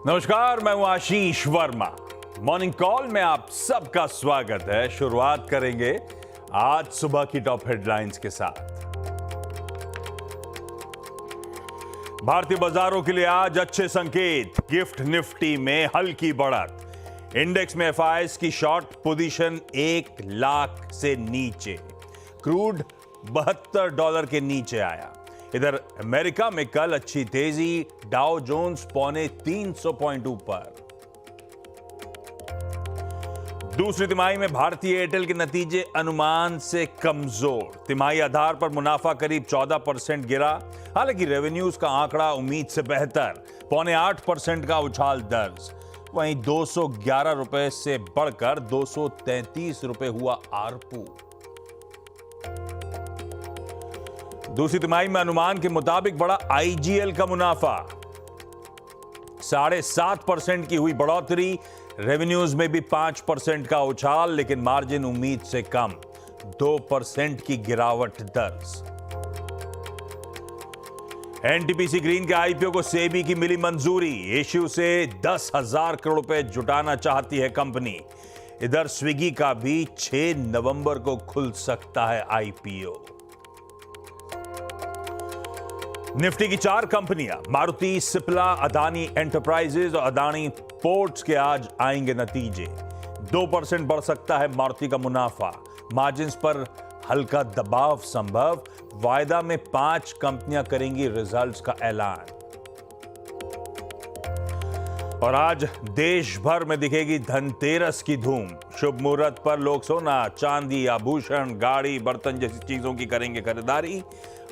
नमस्कार, मैं हूं आशीष वर्मा। मॉर्निंग कॉल में आप सबका स्वागत है। शुरुआत करेंगे आज सुबह की टॉप हेडलाइंस के साथ। भारतीय बाजारों के लिए आज अच्छे संकेत। गिफ्ट निफ्टी में हल्की बढ़त। इंडेक्स में एफआईएस की शॉर्ट पोजीशन 1 लाख से नीचे। क्रूड $72 के नीचे आया। इधर अमेरिका में कल अच्छी तेजी, डाउ जोन्स 350 पॉइंट ऊपर। दूसरी तिमाही में भारतीय एयरटेल के नतीजे अनुमान से कमजोर। तिमाही आधार पर मुनाफा करीब 14% गिरा। हालांकि रेवेन्यूज का आंकड़ा उम्मीद से बेहतर, 7.25% का उछाल दर्ज। वहीं 211 रुपए से बढ़कर 233 रुपए हुआ आरपू। दूसरी तिमाही में अनुमान के मुताबिक बढ़ा आईजीएल का मुनाफा। 7.5% की हुई बढ़ोतरी। रेवेन्यूज में भी 5% का उछाल, लेकिन मार्जिन उम्मीद से कम, 2% की गिरावट दर्ज। एनटीपीसी ग्रीन के आईपीओ को सेबी की मिली मंजूरी। इश्यू से 10,000 करोड़ रुपए जुटाना चाहती है कंपनी। इधर स्विगी का भी 6 नवंबर को खुल सकता है आईपीओ। निफ्टी की 4 कंपनियां मारुति, सिप्ला, अदानी एंटरप्राइजेज और अदानी पोर्ट्स के आज आएंगे नतीजे। 2% बढ़ सकता है मारुति का मुनाफा। मार्जिन्स पर हल्का दबाव संभव। वायदा में 5 कंपनियां करेंगी रिजल्ट्स का ऐलान। और आज देश भर में दिखेगी धनतेरस की धूम। शुभ मुहूर्त पर लोग सोना, चांदी, आभूषण, गाड़ी, बर्तन जैसी चीजों की करेंगे खरीदारी।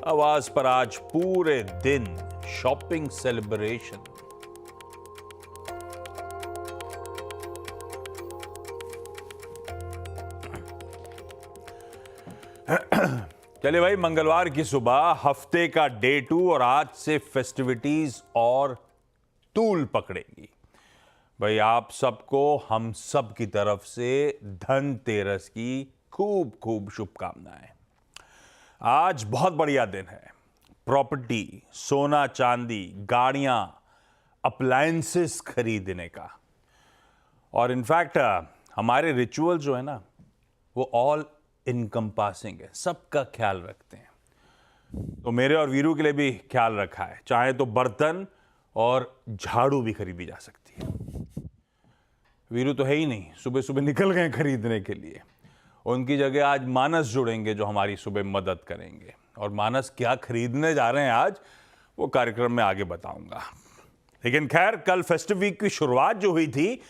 आवाज पर आज पूरे दिन शॉपिंग सेलिब्रेशन। चलिए भाई, मंगलवार की सुबह, हफ्ते का डे 2 और आज से फेस्टिविटीज और तूल पकड़ेंगी। भाई आप सबको हम सब की तरफ से धनतेरस की खूब खूब शुभकामनाएं। आज बहुत बढ़िया दिन है। प्रॉपर्टी, सोना चांदी, गाड़ियां, अप्लायंसेस खरीदने का। और इनफैक्ट हमारे रिचुअल जो है ना, वो ऑल इनकम्पासिंग है, सबका ख्याल रखते हैं। तो मेरे और वीरू के लिए भी ख्याल रखा है। चाहे तो बर्तन और झाड़ू भी खरीदी जा सकती है। वीरू तो है ही नहीं, सुबह सुबह निकल गए खरीदने के लिए। उनकी जगह आज मानस जुड़ेंगे जो हमारी सुबह मदद करेंगे। और मानस क्या खरीदने जा रहे हैं आज, वो कार्यक्रम में आगे बताऊंगा। लेकिन खैर, कल फेस्टिव वीक की शुरुआत जो हुई थी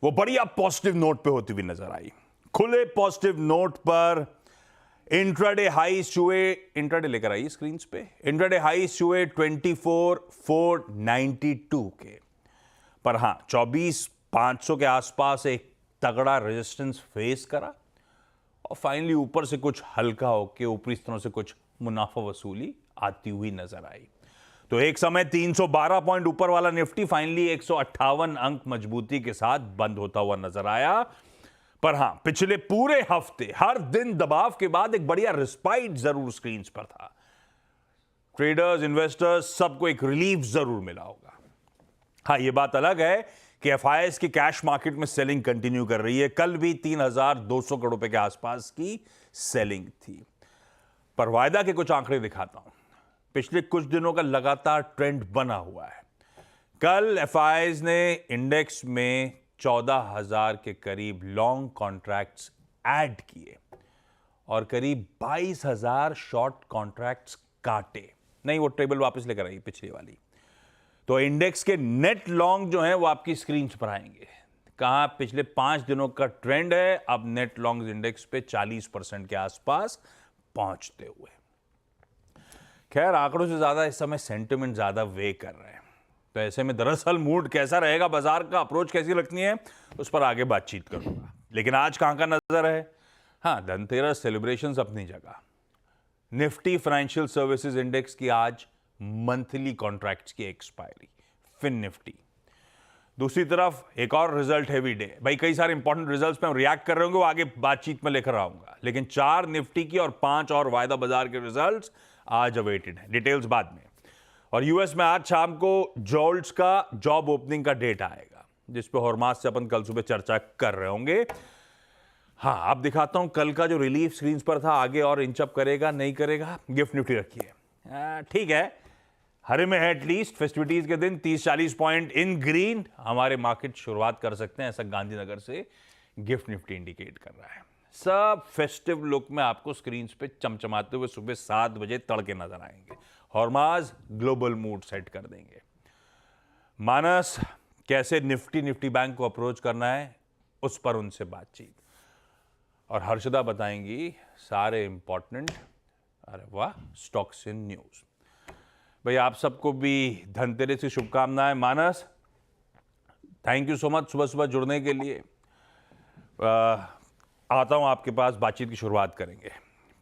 वो बढ़िया पॉजिटिव नोट पे होती हुई नजर आई। खुले पॉजिटिव नोट पर इंट्राडे हाईज हुए, इंट्राडे लेकर आइए स्क्रीन पे। इंट्राडे हाईज हुए 24,492 के। पर हां, 24,500 के आसपास एक तगड़ा रेजिस्टेंस फेस करा और फाइनली ऊपर से कुछ हल्का होके ऊपरी स्तरों से कुछ मुनाफा वसूली आती हुई नजर आई। तो एक समय 312 पॉइंट ऊपर वाला निफ्टी फाइनली 158 अंक मजबूती के साथ बंद होता हुआ नजर आया। पर हां, पिछले पूरे हफ्ते हर दिन दबाव के बाद एक बढ़िया रिस्पाइट जरूर स्क्रीन पर था। ट्रेडर्स, इन्वेस्टर्स, सबको एक रिलीफ जरूर मिला होगा। हाँ, यह बात अलग है कि एफआईएस की कैश मार्केट में सेलिंग कंटिन्यू कर रही है। कल भी 3,200 करोड़ रुपए के आसपास की सेलिंग थी। पर वायदा के कुछ आंकड़े दिखाता हूं। पिछले कुछ दिनों का लगातार ट्रेंड बना हुआ है। कल एफआईएस ने इंडेक्स में 14,000 के करीब लॉन्ग कॉन्ट्रैक्ट्स ऐड किए और करीब 22,000 शॉर्ट कॉन्ट्रैक्ट्स काटे। नहीं, वो टेबल वापस लेकर आई पिछली वाली। तो इंडेक्स के नेट लॉन्ग जो है वो आपकी स्क्रीन पर आएंगे। कहां पिछले 5 दिनों का ट्रेंड है, अब नेट लॉन्ग इंडेक्स पे 40% के आसपास पहुंचते हुए। खैर, आंकड़ों से ज्यादा इस समय सेंटिमेंट ज्यादा वे कर रहे हैं। तो ऐसे में दरअसल मूड कैसा रहेगा, बाजार का अप्रोच कैसी रखनी है, उस पर आगे बातचीत करूंगा। लेकिन आज कहां का नजर है? हाँ, धनतेरस सेलिब्रेशंस अपनी जगह। निफ्टी फाइनेंशियल सर्विसेज इंडेक्स की आज मंथली कॉन्ट्रैक्ट्स की एक्सपायरी, फिन निफ्टी। दूसरी तरफ एक और रिजल्ट हैवी डे। भाई कई सारे इंपॉर्टेंट रिजल्ट्स पे हम रिएक्ट कर रहे होंगे, वो आगे बातचीत में लेकर आऊंगा। लेकिन 4 निफ्टी की और 5 और वायदा बाजार के रिजल्ट्स आज अवेटेड हैं। डिटेल्स बाद में। और यूएस में आज शाम को जोल्ट्स का जॉब ओपनिंग का डेट आएगा, जिस पे हॉर्मास से अपन कल सुबह चर्चा कर रहे होंगे। हाँ, अब दिखाता हूं कल का जो रिलीफ स्क्रीन पर था, आगे और इंचअप करेगा नहीं करेगा। गिफ्ट निफ्टी रखिए, ठीक है, हरे में है एटलीस्ट। फेस्टिविटीज के दिन 30-40 पॉइंट इन ग्रीन हमारे मार्केट शुरुआत कर सकते हैं, ऐसा गांधीनगर से गिफ्ट निफ्टी इंडिकेट कर रहा है। सब फेस्टिव लुक में आपको स्क्रीन पे चमचमाते हुए सुबह 7 बजे तड़के नजर आएंगे। हॉर्माज ग्लोबल मूड सेट कर देंगे। मानस, कैसे निफ्टी बैंक को अप्रोच करना है, उस पर उनसे बातचीत। और हर्षदा बताएंगी सारे इंपॉर्टेंट, अरे वाह, स्टॉक्स इन न्यूज। भाई आप सबको भी धनतेरस की शुभकामनाएं। मानस, थैंक यू सो मच सुबह सुबह जुड़ने के लिए। आता हूं आपके पास, बातचीत की शुरुआत करेंगे।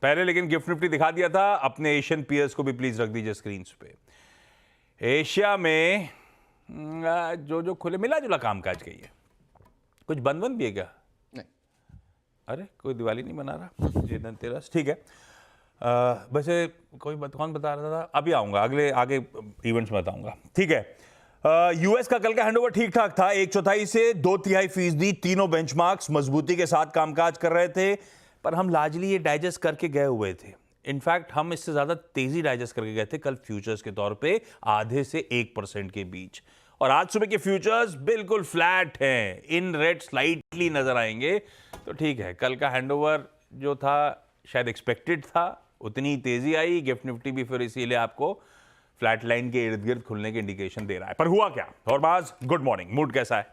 पहले लेकिन गिफ्ट निफ्टी दिखा दिया था, अपने एशियन पीयर्स को भी प्लीज रख दीजिए स्क्रीन पे। एशिया में जो खुले मिला जुला कामकाज कही है, कुछ बंद भी है क्या? नहीं। अरे कोई दिवाली नहीं मना रहा, ये धनतेरस, ठीक है। वैसे कौन बता रहा था, अभी आऊंगा, आगे इवेंट्स में बताऊंगा, ठीक है। यूएस का कल का हैंडओवर ठीक ठाक था, 1/4 से 2/3%, तीनों बेंचमार्क्स मजबूती के साथ कामकाज कर रहे थे, पर हम लार्जली ये डाइजेस्ट करके गए हुए थे। इनफैक्ट हम इससे ज्यादा तेजी डाइजेस्ट करके गए थे कल फ्यूचर्स के तौर पे, आधे से 1% के बीच। और आज सुबह के फ्यूचर्स बिल्कुल फ्लैट हैं, इन रेड स्लाइटली नजर आएंगे। तो ठीक है, कल का हैंडओवर जो था शायद एक्सपेक्टेड था, उतनी तेजी आई। गिफ्ट निफ्टी भी फिर इसीलिए आपको फ्लैट लाइन के इर्द गिर्द खुलने के इंडिकेशन दे रहा है। पर हुआ क्या? हॉर्माज, गुड मॉर्निंग, मूड कैसा है?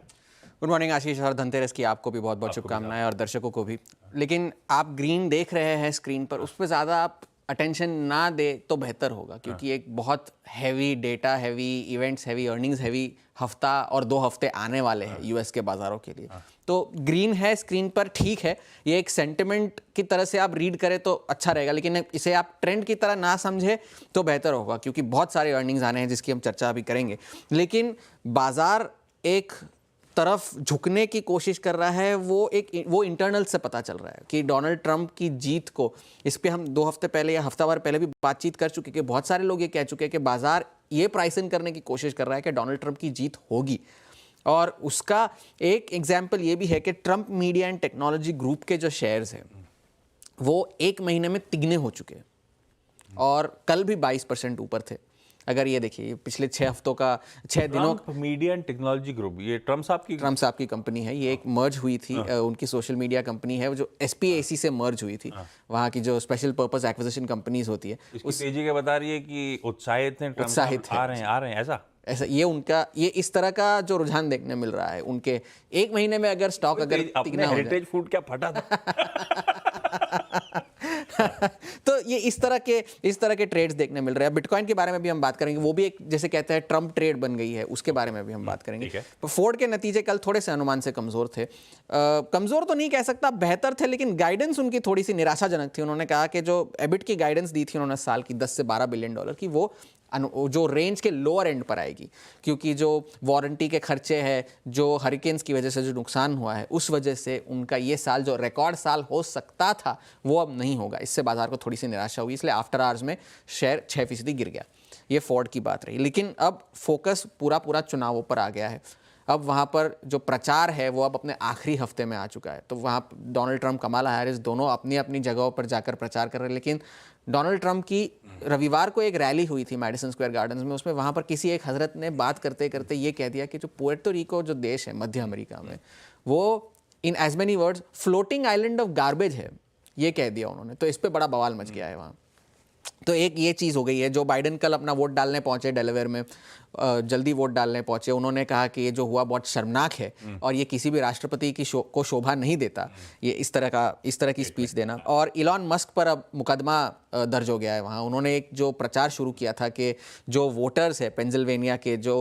गुड मॉर्निंग आशीष, और धनतेरस की आपको भी बहुत बहुत शुभकामनाएं, और दर्शकों को भी। लेकिन आप ग्रीन देख रहे हैं स्क्रीन पर, उस पर ज़्यादा आप अटेंशन ना दे तो बेहतर होगा, क्योंकि एक बहुत heavy data heavy, events heavy, earnings heavy हफ्ता और 2 हफ्ते आने वाले हैं यूएस के बाज़ारों के लिए। तो ग्रीन है स्क्रीन पर, ठीक है, ये एक सेंटिमेंट की तरह से आप रीड करें तो अच्छा रहेगा, लेकिन इसे आप ट्रेंड की तरह ना समझे तो बेहतर होगा, क्योंकि बहुत सारे अर्निंग्स आने हैं जिसकी हम चर्चा अभी करेंगे। लेकिन बाज़ार एक तरफ झुकने की कोशिश कर रहा है, वो इंटरनल से पता चल रहा है कि डोनाल्ड ट्रंप की जीत को, इस पे हम 2 हफ्ते पहले या हफ्ता भर पहले भी बातचीत कर चुके कि बहुत सारे लोग ये कह चुके हैं कि बाजार ये प्राइस इन करने की कोशिश कर रहा है कि डोनाल्ड ट्रंप की जीत होगी। और उसका एक एग्जाम्पल ये भी है कि Trump media and technology group के जो शेयर्स हैं वो 1 महीने में तिगने हो चुके हैं, और कल भी 22% ऊपर थे। अगर ये देखिए पिछले 6 हफ्तों का, 6 दिनों, मीडिया एंड टेक्नोलॉजी ग्रुप, ये ट्रम्प साहब की कंपनी है। ये एक मर्ज हुई थी, उनकी सोशल मीडिया कंपनी है जो SPAC से मर्ज हुई थी, वहाँ की जो स्पेशल पर्पस एक्विजिशन कंपनीज होती है। उस तेजी के बता रही है कि उत्साहित हैं, उत्साहित आ रहे हैं ऐसा ये इस तरह का जो रुझान देखने मिल रहा है उनके 1 महीने में। अगर स्टॉक अगर तिगना हो जाए, हेरिटेज फूड क्या फटा था तो ये इस तरह के ट्रेड्स देखने मिल रहे हैं। बिटकॉइन के बारे में भी हम बात करेंगे, वो भी एक जैसे कहते हैं ट्रम्प ट्रेड बन गई है, उसके बारे में भी हम बात करेंगे। तो फोर्ड के नतीजे कल थोड़े से अनुमान से कमजोर थे, कमजोर तो नहीं कह सकता, बेहतर थे, लेकिन गाइडेंस उनकी थोड़ी सी निराशाजनक थी। उन्होंने कहा कि जो एबिट की गाइडेंस दी थी उन्होंने साल की 10 से 12 बिलियन डॉलर की, वो जो रेंज के लोअर एंड पर आएगी, क्योंकि जो वारंटी के खर्चे हैं, जो हरिकेन्स की वजह से जो नुकसान हुआ है, उस वजह से उनका ये साल जो रिकॉर्ड साल हो सकता था वो अब नहीं होगा। इससे बाजार को थोड़ी सी निराशा हुई, इसलिए आफ्टर आवर्स में शेयर 6% गिर गया। ये फोर्ड की बात रही। लेकिन अब फोकस पूरा चुनावों पर आ गया है। अब वहाँ पर जो प्रचार है वो अब अपने आखिरी हफ्ते में आ चुका है। तो वहाँ डोनाल्ड ट्रंप, कमाला हैरिस दोनों अपनी अपनी जगहों पर जाकर प्रचार कर रहे हैं। लेकिन डोनाल्ड ट्रंप की रविवार को एक रैली हुई थी मैडिसन स्क्वायर गार्डन्स में, उसमें वहाँ पर किसी एक हजरत ने बात करते करते ये कह दिया कि जो पुएर्टो रिको जो देश है मध्य अमेरिका में, वो in as many words floating island of garbage है, ये कह दिया उन्होंने। तो इस पर बड़ा बवाल मच गया है वहाँ। तो एक ये चीज़ हो गई है। जो बाइडेन कल अपना वोट डालने पहुंचे डेलावेयर में, जल्दी वोट डालने पहुंचे, उन्होंने कहा कि ये जो हुआ बहुत शर्मनाक है और ये किसी भी राष्ट्रपति की को शोभा नहीं देता, ये इस तरह की स्पीच देना। और इलॉन मस्क पर अब मुकदमा दर्ज हो गया है वहाँ। उन्होंने एक जो प्रचार शुरू किया था कि जो वोटर्स है पेंसिल्वेनिया के, जो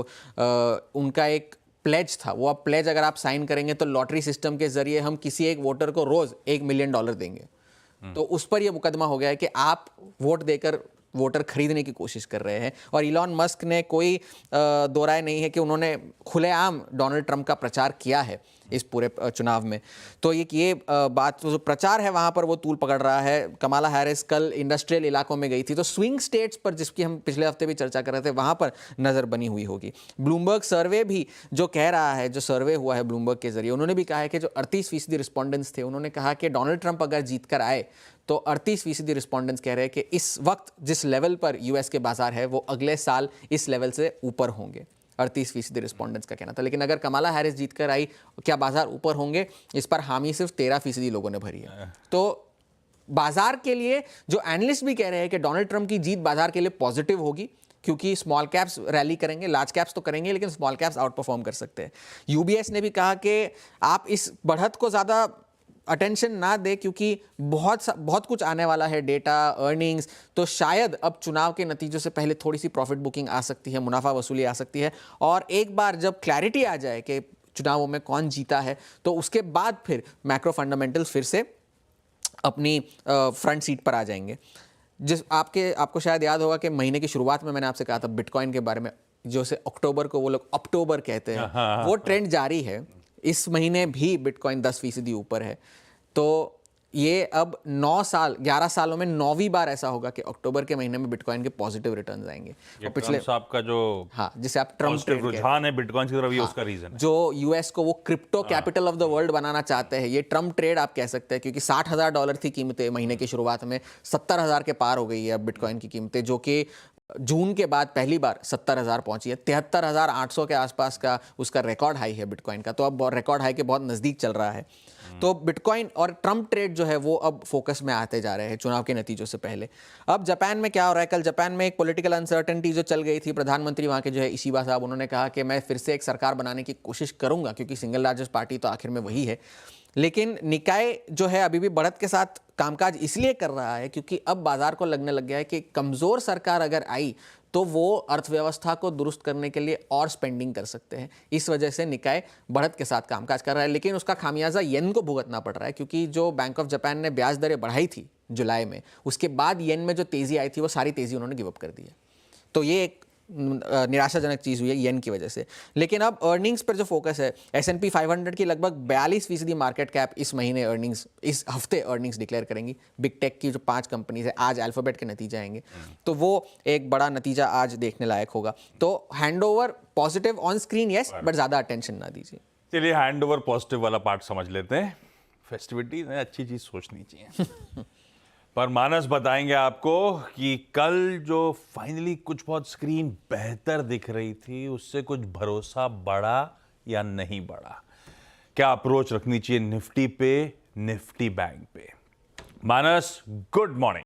उनका एक प्लेज था, वो अब प्लेज अगर आप साइन करेंगे तो लॉटरी सिस्टम के जरिए हम किसी एक वोटर को रोज $1 मिलियन देंगे। तो उस पर यह मुकदमा हो गया है कि आप वोट देकर वोटर खरीदने की कोशिश कर रहे हैं। और इलॉन मस्क ने कोई दो राय नहीं है कि उन्होंने खुलेआम डोनाल्ड ट्रंप का प्रचार किया है। इस पूरे चुनाव में। तो ये बात जो प्रचार है वहाँ पर वो तूल पकड़ रहा है। कमाला हैरिस कल इंडस्ट्रियल इलाकों में गई थी, तो स्विंग स्टेट्स पर जिसकी हम पिछले हफ्ते भी चर्चा कर रहे थे वहाँ पर नज़र बनी हुई होगी। ब्लूमबर्ग सर्वे भी जो कह रहा है, जो सर्वे हुआ है ब्लूमबर्ग के जरिए, उन्होंने भी कहा है कि जो 38% रिस्पॉन्डेंट्स थे, उन्होंने कहा कि डोनाल्ड ट्रंप अगर जीत कर आए तो 38% रिस्पॉन्डेंट्स कह रहे हैं कि इस वक्त जिस लेवल पर यूएस के बाजार है वो अगले साल इस लेवल से ऊपर होंगे। 38% रिस्पॉन्डेंट्स का कहना था। लेकिन अगर कमाला हैरिस जीत कर आई, क्या बाजार ऊपर होंगे, इस पर हामी सिर्फ 13% लोगों ने भरी है। तो बाजार के लिए जो एनालिस्ट भी कह रहे हैं कि डोनाल्ड ट्रंप की जीत बाजार के लिए पॉजिटिव होगी, क्योंकि स्मॉल कैप्स रैली करेंगे, लार्ज कैप्स तो करेंगे लेकिन स्मॉल कैप्स आउट परफॉर्म कर सकते हैं। यूबीएस ने भी कहा कि आप इस बढ़त को ज़्यादा अटेंशन ना दे, क्योंकि बहुत कुछ आने वाला है, डेटा, अर्निंग्स, तो शायद अब चुनाव के नतीजों से पहले थोड़ी सी प्रॉफिट बुकिंग आ सकती है, मुनाफा वसूली आ सकती है, और एक बार जब क्लैरिटी आ जाए कि चुनावों में कौन जीता है तो उसके बाद फिर मैक्रो फंडामेंटल्स फिर से अपनी फ्रंट सीट पर आ जाएंगे। आपको शायद याद होगा कि महीने की शुरुआत में मैंने आपसे कहा था बिटकॉइन के बारे में, जो से अक्टूबर को वो लोग अक्टूबर कहते हैं, वो ट्रेंड जारी है। इस महीने भी बिटकॉइन 10% ऊपर है। तो ये अब 11 सालों में 9वीं बार ऐसा होगा कि अक्टूबर के महीने में बिटकॉइन के पॉजिटिव रिटर्न्स आएंगे। और पिछले साहब का जो जिसे आप ट्रम्प रुझान है बिटकॉइन की तरफ, ये उसका रीजन है। जो यूएस को वो crypto capital of the world बनाना चाहते हैं, ये ट्रम्प ट्रेड आप कह सकते हैं, क्योंकि $60,000 थी कीमतें महीने की शुरुआत में, 70,000 के पार हो गई है अब बिटकॉइन की कीमतें, जो कि जून के बाद पहली बार 70,000 पहुंची है। 73,800 के आसपास का उसका रिकॉर्ड हाई है बिटकॉइन का, तो अब रिकॉर्ड हाई के बहुत नज़दीक चल रहा है। तो बिटकॉइन और ट्रम्प ट्रेड जो है वो अब फोकस में आते जा रहे हैं चुनाव के नतीजों से पहले। अब जापान में क्या हो रहा है, कल जापान में एक पॉलिटिकल अनसर्टेनिटी जो चल गई थी, प्रधानमंत्री वहाँ के जो है इशिबा साहब, उन्होंने कहा कि मैं फिर से एक सरकार बनाने की कोशिश करूंगा, क्योंकि सिंगल लार्जेस्ट पार्टी तो आखिर में वही है। लेकिन निकाय जो है अभी भी बढ़त के साथ कामकाज इसलिए कर रहा है क्योंकि अब बाजार को लगने लग गया है कि कमज़ोर सरकार अगर आई तो वो अर्थव्यवस्था को दुरुस्त करने के लिए और स्पेंडिंग कर सकते हैं। इस वजह से निकाय बढ़त के साथ कामकाज कर रहा है, लेकिन उसका खामियाजा येन को भुगतना पड़ रहा है, क्योंकि जो बैंक ऑफ जापान ने ब्याज दरें बढ़ाई थी जुलाई में, उसके बाद येन में जो तेज़ी आई थी वो सारी तेज़ी उन्होंने गिव अप कर दी है। तो ये एक निराशाजनक चीज़ हुई है येन की वजह से। लेकिन अब अर्निंग्स पर जो फोकस है, S&P 500 की लगभग 42% मार्केट कैप इस महीने अर्निंग्स, इस हफ्ते अर्निंग्स डिक्लेयर करेंगी। बिग टेक की जो 5 कंपनीज है, आज अल्फाबेट के नतीजे आएंगे, तो वो एक बड़ा नतीजा आज देखने लायक होगा। तो handover positive on screen yes, but ज़्यादा अटेंशन ना दीजिए। चलिए हैंडओवर पॉजिटिव वाला पार्ट समझ लेते हैं। फेस्टिविटीज है, अच्छी चीज़ सोचनी चाहिए। पर मानस बताएंगे आपको कि कल जो फाइनली कुछ बहुत स्क्रीन बेहतर दिख रही थी, उससे कुछ भरोसा बढ़ा या नहीं बढ़ा? क्या अप्रोच रखनी चाहिए निफ्टी पे, निफ्टी बैंक पे? मानस, गुड मॉर्निंग।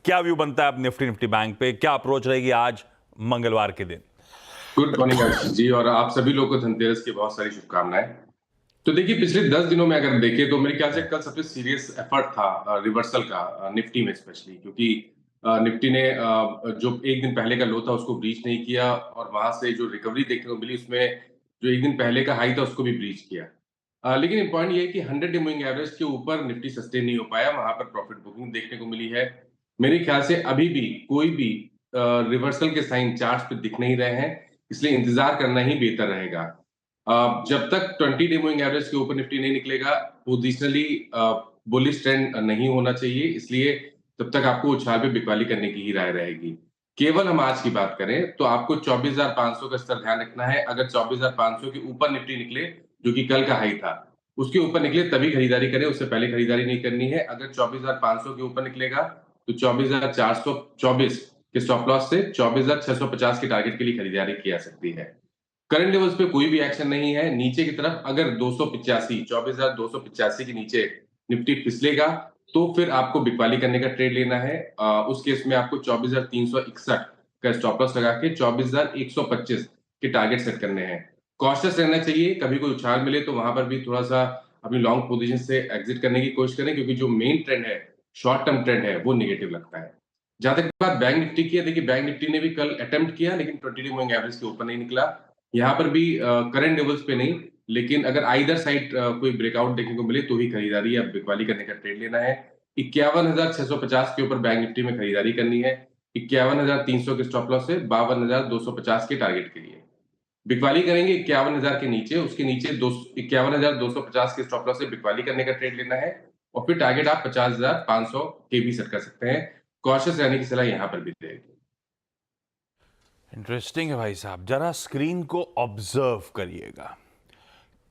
क्या व्यू बनता है अब निफ्टी बैंक पे? क्या अप्रोच रहेगी आज मंगलवार के दिन? गुड मॉर्निंग आशीष जी, और आप सभी लोगों को धनतेरस की बहुत सारी शुभकामनाएं। तो देखिए, पिछले 10 दिनों में अगर देखें तो मेरे ख्याल से कल सबसे सीरियस एफर्ट था रिवर्सल का निफ्टी में स्पेशली, क्योंकि निफ्टी ने जो एक दिन पहले का लो था उसको ब्रीच नहीं किया, और वहां से जो रिकवरी देखने को मिली उसमें जो एक दिन पहले का हाई था उसको भी ब्रीच किया। लेकिन पॉइंट ये है कि 100 डे मूविंग एवरेज के ऊपर निफ्टी सस्टेन नहीं हो पाया, वहां पर प्रॉफिट बुकिंग देखने को मिली है। मेरे ख्याल से अभी भी कोई भी रिवर्सल के साइन चार्ट पे दिख नहीं रहे हैं, इसलिए इंतजार करना ही बेहतर रहेगा। जब तक 20 डे मूविंग एवरेज के ऊपर निफ्टी नहीं निकलेगा, पोजिशनली बुलिश ट्रेंड नहीं होना चाहिए, इसलिए तब तक आपको उछाल पे बिकवाली करने की ही राय रहेगी। केवल हम आज की बात करें तो आपको 24,500 का स्तर ध्यान रखना है। अगर 24,500 के ऊपर निफ्टी निकले, जो कि कल का हाई था, उसके ऊपर निकले तभी खरीदारी करें, उससे पहले खरीदारी नहीं करनी है। अगर 24,500 के ऊपर निकलेगा तो 24,424 के स्टॉप लॉस से 24,650 के टारगेट के लिए खरीदारी की जा सकती है। करंट लेवल्स पे कोई भी एक्शन नहीं है। नीचे की तरफ अगर 24,285 के नीचे निफ्टी फिसलेगा तो फिर आपको बिकवाली करने का ट्रेड लेना है। उस केस में आपको 24,361 का स्टॉप लॉस लगा के 24,125 के टारगेट सेट करने हैं। कॉशियस रहना चाहिए, कभी कोई उछाल मिले तो वहां पर भी थोड़ा सा अपनी लॉन्ग पोजीशन से एग्जिट करने की कोशिश करें, क्योंकि जो मेन ट्रेंड है, शॉर्ट टर्म ट्रेंड है, वो नेगेटिव लगता है। जहां तक बात बैंक निफ्टी की है, देखिए बैंक निफ्टी ने भी कल अटेम्प्ट किया, लेकिन 20 डे मूविंग एवरेज के ऊपर नहीं निकला। यहाँ पर भी करंट लेवल्स पे नहीं, लेकिन अगर आइदर साइड कोई ब्रेकआउट देखने को मिले तो ही खरीदारी या बिकवाली करने का ट्रेड लेना है। 51,650 के ऊपर बैंक निफ्टी में खरीदारी करनी है। 51,300 के स्टॉप लॉस से 52,250 के टारगेट के लिए। बिकवाली करेंगे 51,000 के नीचे, उसके नीचे 51,250 के स्टॉप लॉस से बिकवाली करने का ट्रेड लेना है और फिर टारगेट आप 50,500 के भी सेट कर सकते हैं। कॉशियस रहने की सलाह यहाँ पर भी रहेगी। इंटरेस्टिंग है भाई साहब, जरा स्क्रीन को ऑब्जर्व करिएगा।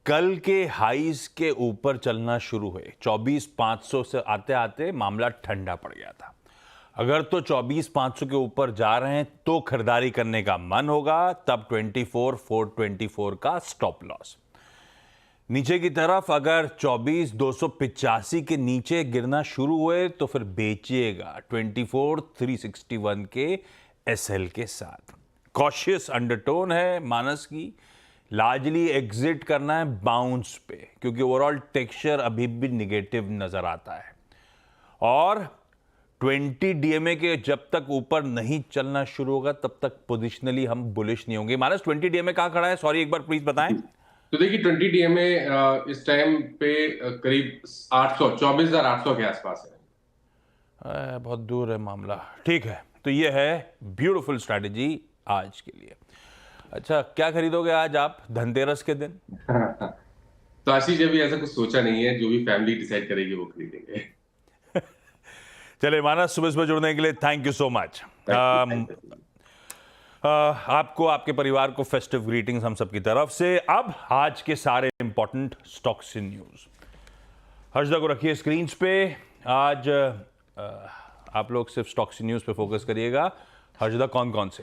कल के हाईज के ऊपर चलना शुरू हुए, 24,500 से आते आते मामला ठंडा पड़ गया था। अगर तो 24,500 के ऊपर जा रहे हैं तो खरीदारी करने का मन होगा, तब 24,424 का स्टॉप लॉस। नीचे की तरफ अगर 24,285 के नीचे गिरना शुरू हुए तो फिर बेचिएगा 24,361 के एसएल के साथ। कॉशियस अंडरटोन है मानस की, लार्जली एग्जिट करना है बाउंस पे, क्योंकि ओवरऑल टेक्सचर अभी भी निगेटिव नजर आता है। और 20 डीएमए के जब तक ऊपर नहीं चलना शुरू होगा तब तक पोजिशनली हम बुलिश नहीं होंगे। मानस 20 डीएमए कहां खड़ा है, सॉरी एक बार प्लीज बताएं। तो देखिए 20 डीएमए इस टाइम पे करीब 24,800 के आसपास है। बहुत दूर है मामला। ठीक है, तो ये है ब्यूटीफुल स्ट्रैटेजी आज के लिए। अच्छा, क्या खरीदोगे आज आप धनतेरस के दिन? तो आशीष अभी ऐसा कुछ सोचा नहीं है, जो भी फैमिली डिसाइड करेगी वो खरीदेंगे। चले मानस, सुबह सुबह जुड़ने के लिए थैंक यू सो मच। आपको, आपके परिवार को फेस्टिव ग्रीटिंग्स हम सब की तरफ से। अब आज के सारे important stocks in news Harshada को रखिए स्क्रीन पे। आज आप लोग सिर्फ स्टॉक्स इन न्यूज पे फोकस करिएगा। हर्षदा, कौन कौन से?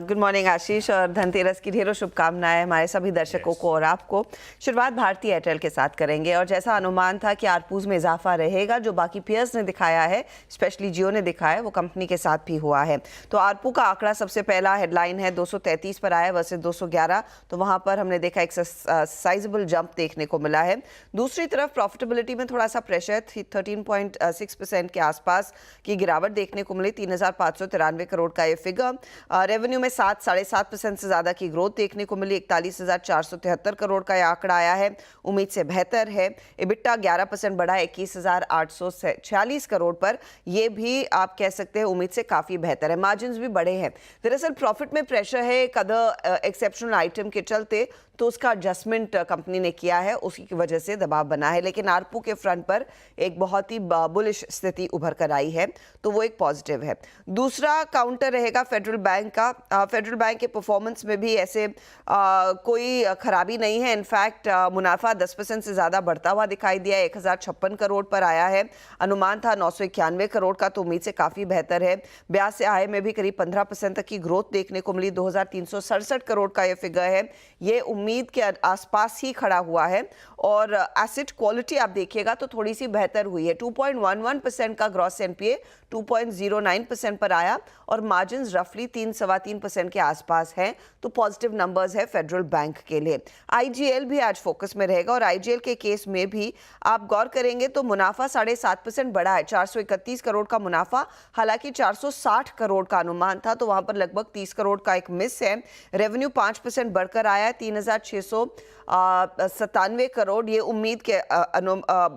गुड मॉर्निंग आशीष, और धनतेरस की ढेरों शुभकामनाएं हमारे सभी दर्शकों को और आपको। शुरुआत भारतीय एयरटेल के साथ करेंगे, और जैसा अनुमान था कि आरपूज में इजाफा रहेगा, जो बाकी पेयर्स ने दिखाया है, स्पेशली जियो ने दिखाया है, वो कंपनी के साथ भी हुआ है। तो आरपू का आंकड़ा सबसे पहला हेडलाइन है 233 पर आया वर्सेस 211, तो वहां पर हमने देखा एक साइजेबल जंप देखने को मिला है। दूसरी तरफ प्रॉफिटेबिलिटी में थोड़ा सा प्रेशर, 13.6% के आसपास की गिरावट देखने को मिली, 3,593 करोड़ का फिगर। रेवेन्यू में 7.5% से ज्यादा की ग्रोथ देखने को मिली, 41,473 करोड़ का यह आंकड़ा आया है, उम्मीद से बेहतर है। इबिट्टा 11% बढ़ा, 21,846 करोड़ पर, यह भी आप कह सकते हैं उम्मीद से काफी बेहतर है। मार्जिन्स भी बढ़े हैं। दरअसल प्रॉफिट में प्रेशर है एक अदर एक्सेप्शनल आइटम के चलते, तो उसका एडजस्टमेंट कंपनी ने किया है, उसी की वजह से दबाव बना है। लेकिन आरपू के फ्रंट पर एक बहुत ही बुलिश स्थिति उभर कर आई है, तो वो एक पॉजिटिव है। दूसरा काउंटर रहेगा फेडरल बैंक का। फेडरल बैंक के परफॉर्मेंस में भी ऐसे कोई खराबी नहीं है। इनफैक्ट मुनाफा 10% से ज़्यादा बढ़ता हुआ दिखाई दिया, 1,056 करोड़ पर आया है। अनुमान था 991 करोड़ का, तो उम्मीद से काफ़ी बेहतर है। ब्याज से आय में भी करीब 15% तक की ग्रोथ देखने को मिली, 2,367 करोड़ का यह फिगर है। ये उम्मीद के आसपास ही खड़ा हुआ है। और एसेट क्वालिटी आप देखिएगा तो थोड़ी सी बेहतर हुई है, 2.11% का ग्रॉस एनपीए 2.09% पर आया, और मार्जिन रफली 3-3.25% के आसपास है, तो पॉजिटिव नंबर्स है फेडरल बैंक के लिए। आईजीएल भी आज फोकस में रहेगा, और आईजीएल के केस में भी आप गौर करेंगे तो मुनाफा 7.5% बढ़ा है, 431 करोड़ का मुनाफा, हालांकि 460 करोड़ का अनुमान था, तो वहां पर लगभग 30 करोड़ का एक मिस है। रेवेन्यू 5% बढ़कर आया है, 3,697 करोड़, ये उम्मीद के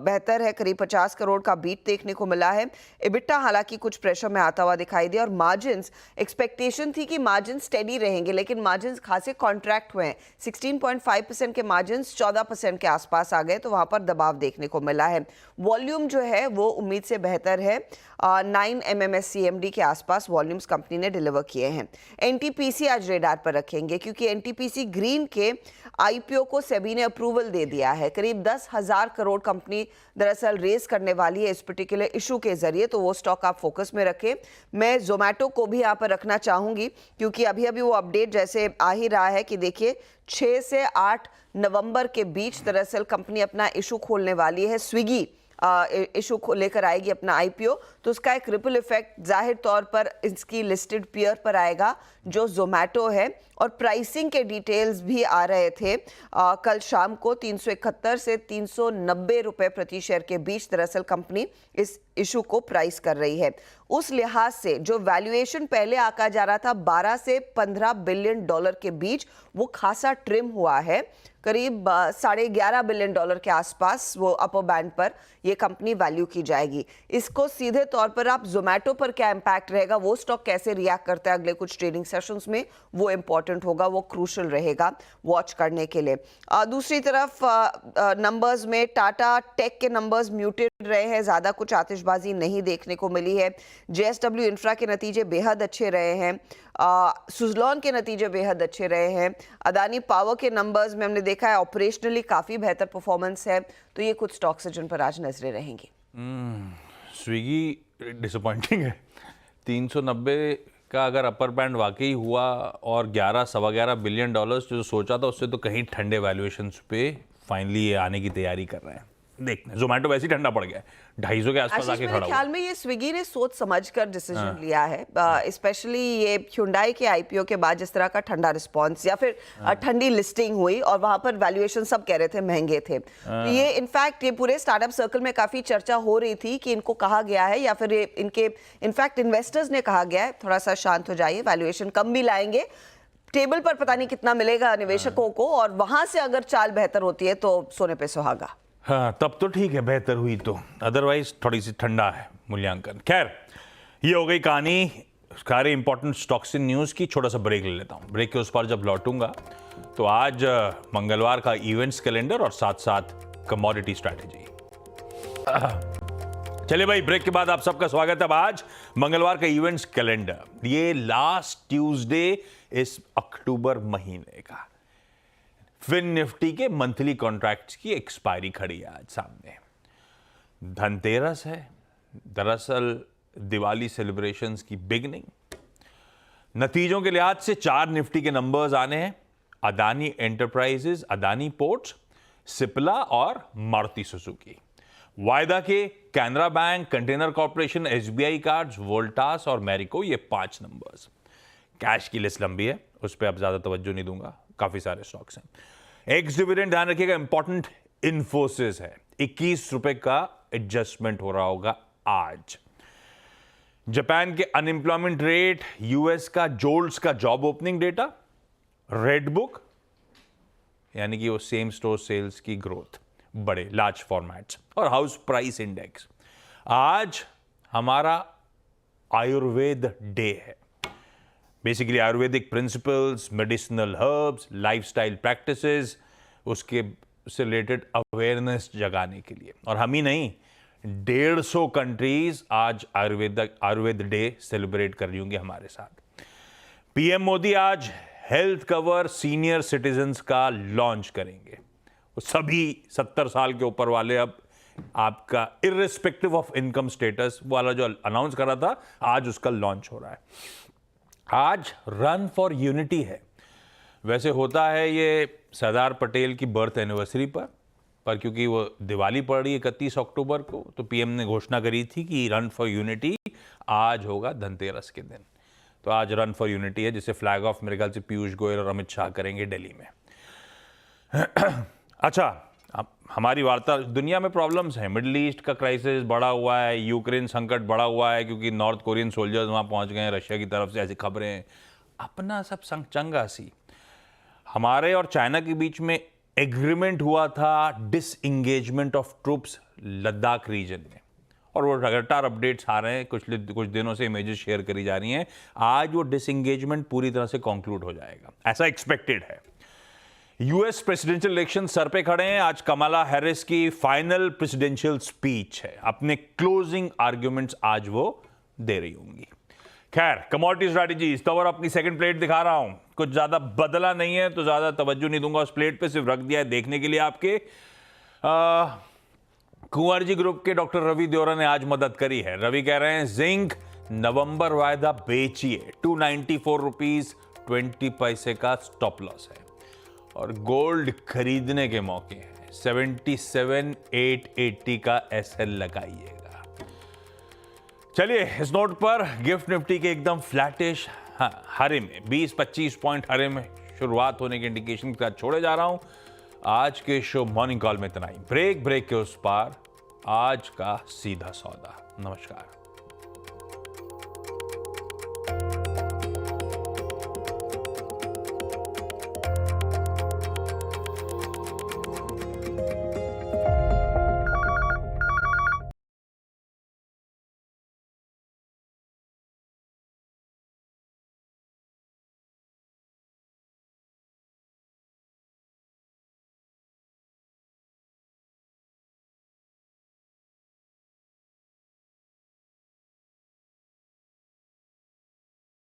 बेहतर है, करीब 50 करोड़ का बीट देखने को मिला है। इबिट्टा हालांकि कुछ प्रेशर में आता हुआ दिखाई दिया, और मार्जिन्स, एक्सपेक्टेशन थी कि मार्जिन स्टेडी रहेंगे, लेकिन मार्जिन्स खासे कॉन्ट्रैक्ट हुए हैं। 16.5% के मार्जिन्स 14% के आसपास आ गए, तो वहां पर दबाव देखने को मिला है। वॉल्यूम जो है वो उम्मीद से बेहतर है, 9 MMSCMD के आसपास वॉल्यूम्स कंपनी ने डिलीवर किए हैं। एनटीपीसी आज रेडार पर रखेंगे, क्योंकि एनटीपीसी ग्रीन के आईपीओ को सेबी ने अप्रूवल दे दिया है। करीब 10,000 करोड़ कंपनी दरअसल रेस करने वाली है इस पर्टिकुलर इशू के जरिए, तो वो स्टॉक आप फोकस में रखें। मैं जोमेटो को भी यहाँ पर रखना चाहूंगी, क्योंकि अभी अभी वो अपडेट जैसे आ ही रहा है कि देखिए 6 से 8 नवंबर के बीच दरअसल कंपनी अपना इशू खोलने वाली है। स्विगी इशू को लेकर आएगी अपना आईपीओ, तो उसका एक रिपल इफेक्ट जाहिर तौर पर इसकी लिस्टेड पीयर पर आएगा जो जोमेटो है। और प्राइसिंग के डिटेल्स भी आ रहे थे कल शाम को, 371 से 390 रुपए प्रति शेयर के बीच दरअसल कंपनी इस इशू को प्राइस कर रही है। उस लिहाज से जो वैल्यूएशन पहले आका जा रहा था 12 से 15 बिलियन डॉलर के बीच, वो खासा ट्रिम हुआ है। करीब 11.5 बिलियन डॉलर के आसपास वो अपर बैंड पर ये कंपनी वैल्यू की जाएगी। इसको सीधे तौर पर आप जोमेटो पर क्या इंपैक्ट रहेगा, वो स्टॉक कैसे रिएक्ट करता है अगले कुछ ट्रेडिंग सेशंस में, वो इंपॉर्टेंट होगा, वो क्रूशल रहेगा वॉच करने के लिए। दूसरी तरफ नंबर्स में टाटा टेक के नंबर्स म्यूटेड रहे हैं, ज़्यादा कुछ आतिशबाजी नहीं देखने को मिली है। JSW इंफ्रा के नतीजे बेहद अच्छे रहे हैं, सुज़लॉन के नतीजे बेहद अच्छे रहे हैं। अदानी पावर के नंबर्स में हमने देखा है ऑपरेशनली काफ़ी बेहतर परफॉर्मेंस है, तो ये कुछ स्टॉक्स हैं जिन पर आज नजरें रहेंगी। स्विगी डिसअपॉइंटिंग है। 390 का अगर अपर बैंड वाकई हुआ और 11-11.25 बिलियन डॉलर्स जो सोचा था उससे तो कहीं ठंडे वैल्यूएशंस पे फाइनली ये आने की तैयारी कर रहे हैं। देखते हैं, जोमेटो वैसे ही ठंडा पड़ गया है, 250 के आसपास आके खड़ा हुआ। ख्याल में ये स्विगी ने सोच समझकर डिसीजन लिया है, स्पेशली ये Hyundai के IPO के बाद जिस तरह का ठंडा रिस्पांस या फिर ठंडी लिस्टिंग हुई और वहां पर वैल्यूएशन सब कह रहे थे महंगे थे। तो ये इनफैक्ट ये पूरे स्टार्टअप सर्कल में काफी चर्चा हो रही थी कि इनको कहा गया है या फिर इनके इनफैक्ट इन्वेस्टर्स ने कहा गया है थोड़ा सा शांत हो जाइए, वैल्यूएशन कम भी लाएंगे, टेबल पर पता नहीं कितना मिलेगा निवेशकों को, और वहां से अगर चाल बेहतर होती है तो सोने पे सुहागा। हाँ, तब तो ठीक है, बेहतर हुई तो, अदरवाइज थोड़ी सी ठंडा है मूल्यांकन। खैर, ये हो गई कहानी सारे इंपॉर्टेंट स्टॉक्स इन न्यूज़ की। छोटा सा ब्रेक ले लेता हूँ, ब्रेक के उस पार जब लौटूंगा तो आज मंगलवार का इवेंट्स कैलेंडर और साथ साथ कमोडिटी स्ट्रैटेजी। चलिए भाई, ब्रेक के बाद आप सबका स्वागत है। अब आज मंगलवार का इवेंट्स कैलेंडर, ये लास्ट ट्यूसडे इस अक्टूबर महीने का फिन निफ्टी के मंथली कॉन्ट्रैक्ट्स की एक्सपायरी खड़ी है आज सामने। धनतेरस है, दरअसल दिवाली सेलिब्रेशंस की बिगनिंग। नतीजों के लिहाज से 4 निफ्टी के नंबर्स आने हैं, अदानी एंटरप्राइजेज, अदानी पोर्ट्स, सिप्ला और मारुति सुजुकी। वायदा के Canara bank, container corporation, SBI cards, Voltas और मैरिको, ये 5 नंबर्स। कैश की लिस्ट लंबी है, उस पर अब ज्यादा तवज्जो नहीं दूंगा, काफी सारे स्टॉक्स हैं। एक्स डिविडेंड ध्यान रखिएगा, इंपॉर्टेंट इन्फोसिस है, 21 रुपए का एडजस्टमेंट हो रहा होगा आज। जापान के अनएम्प्लॉयमेंट रेट, यूएस का जोल्ट्स का job opening data, red book यानी कि वो सेम स्टोर सेल्स की ग्रोथ, बड़े लार्ज फॉर्मेट्स, और हाउस प्राइस इंडेक्स। आज हमारा आयुर्वेद डे है। Basically Ayurvedic principles, medicinal herbs, lifestyle practices, उसके से रिलेटेड अवेयरनेस जगाने के लिए। और हम ही नहीं, 150 कंट्रीज आज आयुर्वेद डे सेलिब्रेट कर रही होंगी हमारे साथ। पीएम मोदी आज हेल्थ कवर सीनियर सिटीजन्स का लॉन्च करेंगे। सभी 70 साल के ऊपर वाले अब आपका इर्रिस्पेक्टिव ऑफ इनकम स्टेटस वाला जो अनाउंस करा था, आज उसका लॉन्च हो रहा है। आज रन फॉर यूनिटी है। वैसे होता है ये सरदार पटेल की बर्थ एनिवर्सरी पर क्योंकि वो दिवाली पड़ रही है 31 अक्टूबर को, तो पीएम ने घोषणा करी थी कि रन फॉर यूनिटी आज होगा धनतेरस के दिन। तो आज रन फॉर यूनिटी है, जिसे फ्लैग ऑफ मेरे ख्याल से पीयूष गोयल और अमित शाह करेंगे दिल्ली में। अच्छा, अब हमारी वार्ता, दुनिया में प्रॉब्लम्स हैं, मिडिल ईस्ट का क्राइसिस बढ़ा हुआ है, यूक्रेन संकट बढ़ा हुआ है क्योंकि नॉर्थ कोरियन सोल्जर्स वहाँ पहुँच गए हैं रशिया की तरफ से, ऐसी खबरें हैं। अपना सब चंगा सी। हमारे और चाइना के बीच में एग्रीमेंट हुआ था disengagement of troops Ladakh region में, और वो लगातार अपडेट्स आ रहे हैं, कुछ दिनों से इमेजेस शेयर करी जा रही हैं। आज वो डिसएंगेजमेंट पूरी तरह से कंक्लूड हो जाएगा, ऐसा एक्सपेक्टेड है। यूएस प्रेसिडेंशियल इलेक्शन सर पे खड़े हैं। आज कमला हैरिस की फाइनल प्रेसिडेंशियल स्पीच है, अपने क्लोजिंग आर्ग्यूमेंट्स आज वो दे रही होंगी। खैर, कमोडिटी स्ट्रैटेजी इस तवर अपनी सेकंड प्लेट दिखा रहा हूं, कुछ ज्यादा बदला नहीं है तो ज्यादा तवज्जो नहीं दूंगा उस प्लेट पे, सिर्फ रख दिया है देखने के लिए आपके। कुंवर जी ग्रुप के डॉक्टर रवि देओरा ने आज मदद करी है। रवि कह रहे हैं जिंक नवंबर वायदा बेचिए, 294 रुपीज 20 पैसे का स्टॉप लॉस है, और गोल्ड खरीदने के मौके हैं, 77,880 का SL लगाइएगा। चलिए, इस नोट पर गिफ्ट निफ्टी के एकदम फ्लैटिश हरे में 20-25 पॉइंट हरे में शुरुआत होने के इंडिकेशन के साथ छोड़े जा रहा हूं। आज के शो मॉर्निंग कॉल में इतना ही। ब्रेक के उस पार आज का सीधा सौदा। नमस्कार।